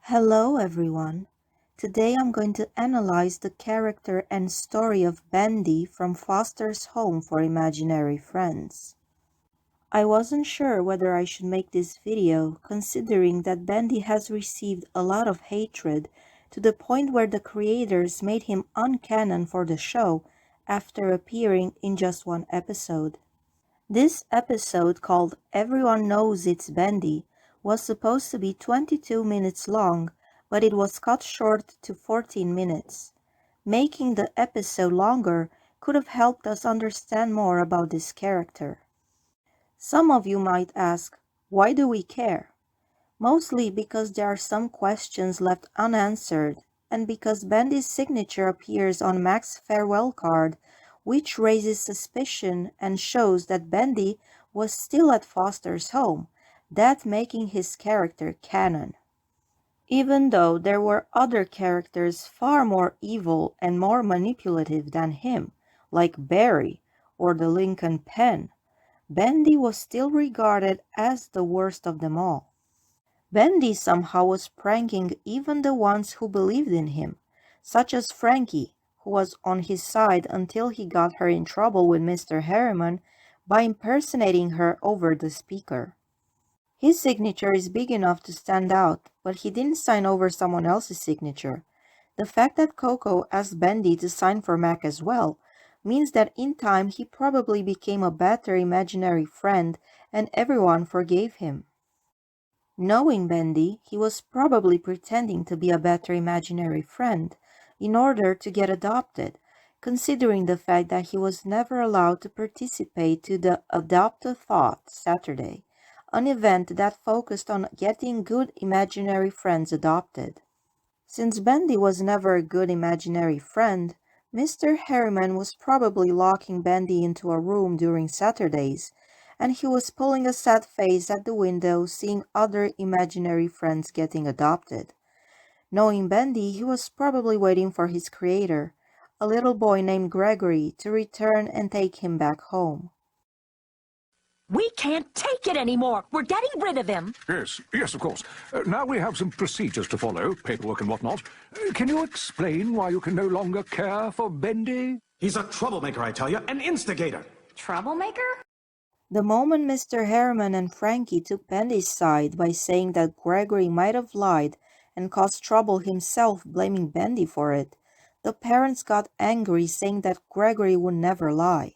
Hello everyone. Today I'm going to analyze the character and story of Bendy from Foster's Home for Imaginary Friends. I wasn't sure whether I should make this video considering that Bendy has received a lot of hatred to the point where the creators made him uncanon for the show after appearing in just one episode. This episode, called Everyone Knows It's Bendy, was supposed to be 22 minutes long, but it was cut short to 14 minutes. Making the episode longer could have helped us understand more about this character. Some of you might ask, why do we care? Mostly because there are some questions left unanswered, and because Bendy's signature appears on Mac's farewell card, which raises suspicion and shows that Bendy was still at Foster's home, that making his character canon. Even though there were other characters far more evil and more manipulative than him, like Barry or the Lincoln Pen, Bendy was still regarded as the worst of them all. Bendy somehow was pranking even the ones who believed in him, such as Frankie, who was on his side until he got her in trouble with Mr. Harriman by impersonating her over the speaker. His signature is big enough to stand out, but he didn't sign over someone else's signature. The fact that Coco asked Bendy to sign for Mac as well means that in time he probably became a better imaginary friend and everyone forgave him. Knowing Bendy, he was probably pretending to be a better imaginary friend in order to get adopted, considering the fact that he was never allowed to participate to the Adopt a Thought Saturday, an event that focused on getting good imaginary friends adopted. Since Bendy was never a good imaginary friend, Mr. Harriman was probably locking Bendy into a room during Saturdays, and he was pulling a sad face at the window seeing other imaginary friends getting adopted. Knowing Bendy, he was probably waiting for his creator, a little boy named Gregory, to return and take him back home. We can't take it anymore. We're getting rid of him. Yes, of course. Now we have some procedures to follow, paperwork and whatnot. Can you explain why you can no longer care for Bendy? He's a troublemaker, I tell you, an instigator. Troublemaker? The moment Mr. Harriman and Frankie took Bendy's side by saying that Gregory might have lied and caused trouble himself, blaming Bendy for it, the parents got angry, saying that Gregory would never lie.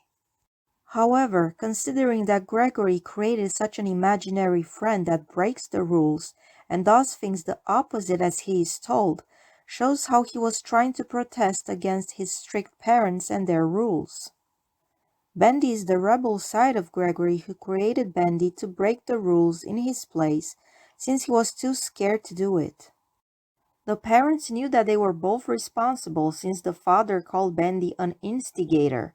However, considering that Gregory created such an imaginary friend that breaks the rules and does things the opposite as he is told, shows how he was trying to protest against his strict parents and their rules. Bendy is the rebel side of Gregory, who created Bendy to break the rules in his place since he was too scared to do it. The parents knew that they were both responsible since the father called Bendy an instigator,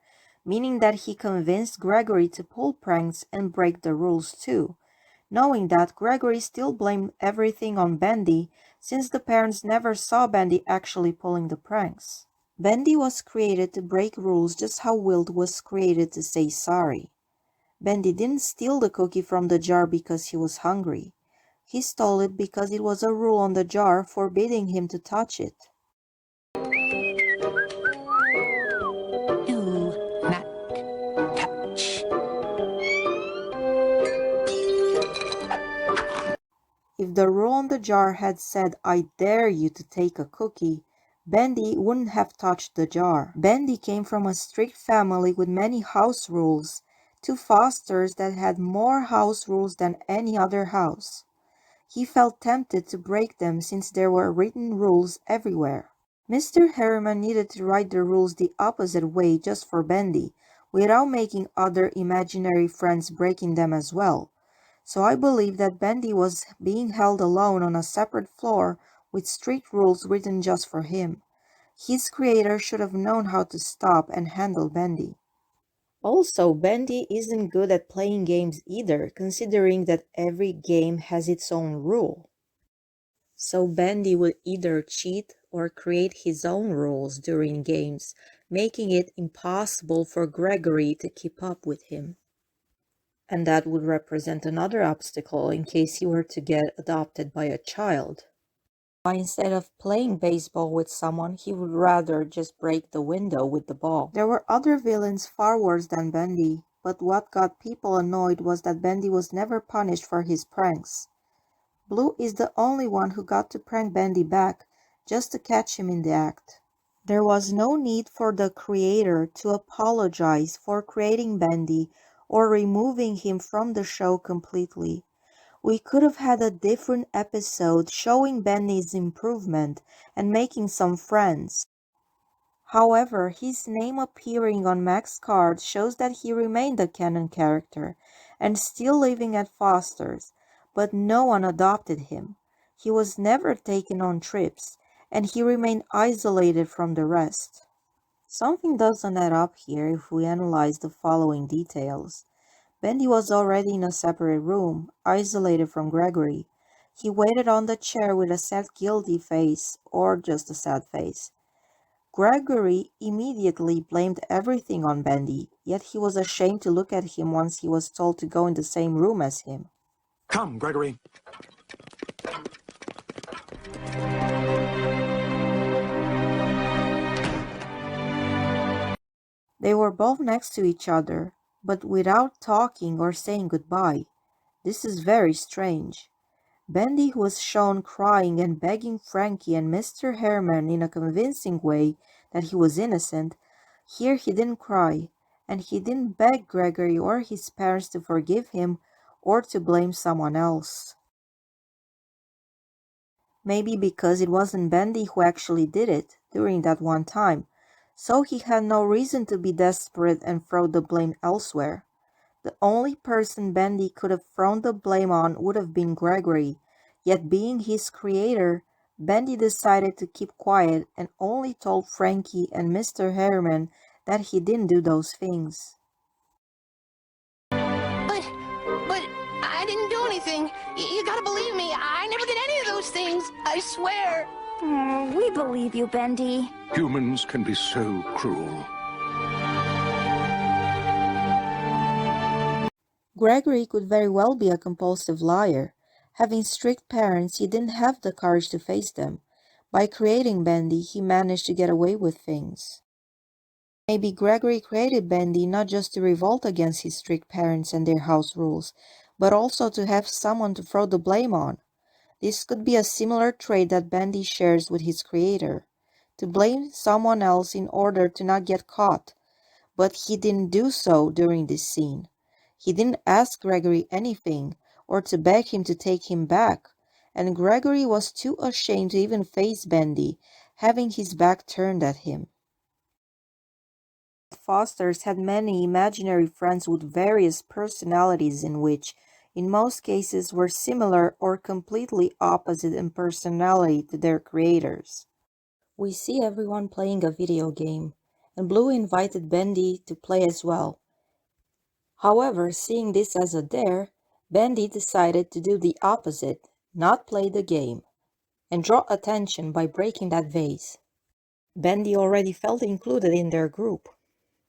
meaning that he convinced Gregory to pull pranks and break the rules too, knowing that Gregory still blamed everything on Bendy since the parents never saw Bendy actually pulling the pranks. Bendy was created to break rules just how Wilt was created to say sorry. Bendy didn't steal the cookie from the jar because he was hungry. He stole it because it was a rule on the jar forbidding him to touch it. Do not touch. If the rule on the jar had said, "I dare you to take a cookie," Bendy wouldn't have touched the jar. Bendy came from a strict family with many house rules, to Foster's that had more house rules than any other house. He felt tempted to break them since there were written rules everywhere. Mr. Harriman needed to write the rules the opposite way just for Bendy, without making other imaginary friends breaking them as well. So I believe that Bendy was being held alone on a separate floor with strict rules written just for him. His creator should have known how to stop and handle Bendy. Also, Bendy isn't good at playing games either, considering that every game has its own rule. So Bendy would either cheat or create his own rules during games, making it impossible for Gregory to keep up with him. And that would represent another obstacle in case he were to get adopted by a child. Instead of playing baseball with someone, he would rather just break the window with the ball. There were other villains far worse than Bendy, but what got people annoyed was that Bendy was never punished for his pranks. Blue is the only one who got to prank Bendy back, just to catch him in the act. There was no need for the creator to apologize for creating Bendy or removing him from the show completely. We could have had a different episode showing Bendy's improvement and making some friends. However, his name appearing on Mac's card shows that he remained a canon character and still living at Foster's, but no one adopted him. He was never taken on trips, and he remained isolated from the rest. Something doesn't add up here if we analyze the following details. Bendy was already in a separate room, isolated from Gregory. He waited on the chair with a sad guilty face, or just a sad face. Gregory immediately blamed everything on Bendy, yet he was ashamed to look at him once he was told to go in the same room as him. Come, Gregory. They were both next to each other, but without talking or saying goodbye. This is very strange. Bendy was shown crying and begging Frankie and Mr. Herman in a convincing way that he was innocent. Here he didn't cry, and he didn't beg Gregory or his parents to forgive him or to blame someone else. Maybe because it wasn't Bendy who actually did it during that one time, so he had no reason to be desperate and throw the blame elsewhere. The only person Bendy could have thrown the blame on would have been Gregory, yet being his creator, Bendy decided to keep quiet and only told Frankie and Mr. Herman that he didn't do those things. But I didn't do anything. You gotta believe me. I never did any of those things. I swear. We believe you, Bendy. Humans can be so cruel. Gregory could very well be a compulsive liar. Having strict parents, he didn't have the courage to face them. By creating Bendy, he managed to get away with things. Maybe Gregory created Bendy not just to revolt against his strict parents and their house rules, but also to have someone to throw the blame on. This could be a similar trait that Bendy shares with his creator, to blame someone else in order to not get caught. But he didn't do so during this scene. He didn't ask Gregory anything, or to beg him to take him back, and Gregory was too ashamed to even face Bendy, having his back turned at him. Fosters had many imaginary friends with various personalities in which, in most cases, were similar or completely opposite in personality to their creators. We see everyone playing a video game, and Blue invited Bendy to play as well. However, seeing this as a dare, Bendy decided to do the opposite, not play the game, and draw attention by breaking that vase. Bendy already felt included in their group,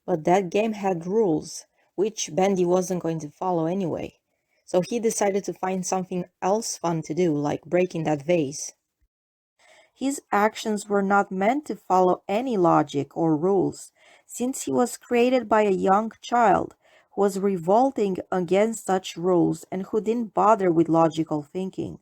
but that game had rules, which Bendy wasn't going to follow anyway, so he decided to find something else fun to do, like breaking that vase. His actions were not meant to follow any logic or rules, since he was created by a young child who was revolting against such rules and who didn't bother with logical thinking.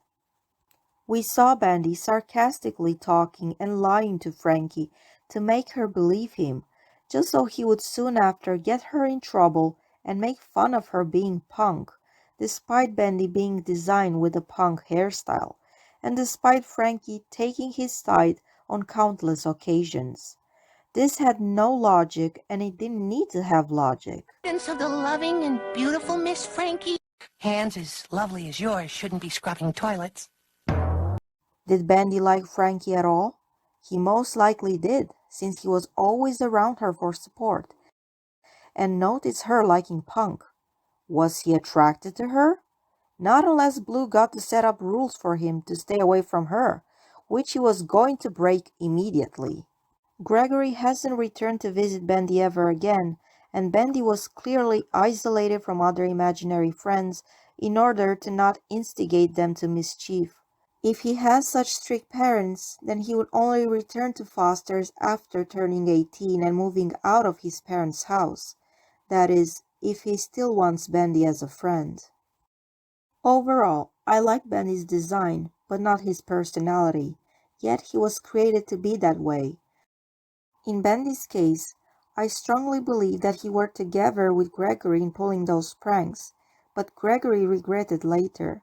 We saw Bendy sarcastically talking and lying to Frankie to make her believe him, just so he would soon after get her in trouble and make fun of her being punk, despite Bendy being designed with a punk hairstyle, and despite Frankie taking his side on countless occasions. This had no logic, and it didn't need to have logic. Of the loving and beautiful Miss Frankie. Hands as lovely as yours shouldn't be scrubbing toilets. Did Bendy like Frankie at all? He most likely did, since he was always around her for support. And notice her liking punk. Was he attracted to her? Not unless Blue got to set up rules for him to stay away from her, which he was going to break immediately. Gregory hasn't returned to visit Bendy ever again, and Bendy was clearly isolated from other imaginary friends in order to not instigate them to mischief. If he has such strict parents, then he would only return to Foster's after turning 18 and moving out of his parents' house. That is, if he still wants Bendy as a friend. Overall, I like Bendy's design, but not his personality, yet he was created to be that way. In Bendy's case, I strongly believe that he worked together with Gregory in pulling those pranks, but Gregory regretted later.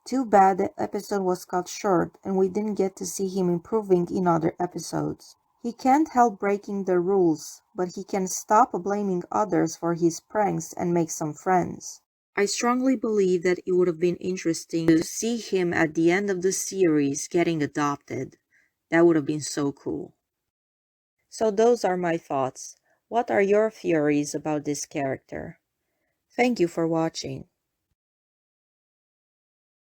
Too bad the episode was cut short and we didn't get to see him improving in other episodes. He can't help breaking the rules, but he can stop blaming others for his pranks and make some friends. I strongly believe that it would have been interesting to see him at the end of the series getting adopted. That would have been so cool. So those are my thoughts. What are your theories about this character? Thank you for watching.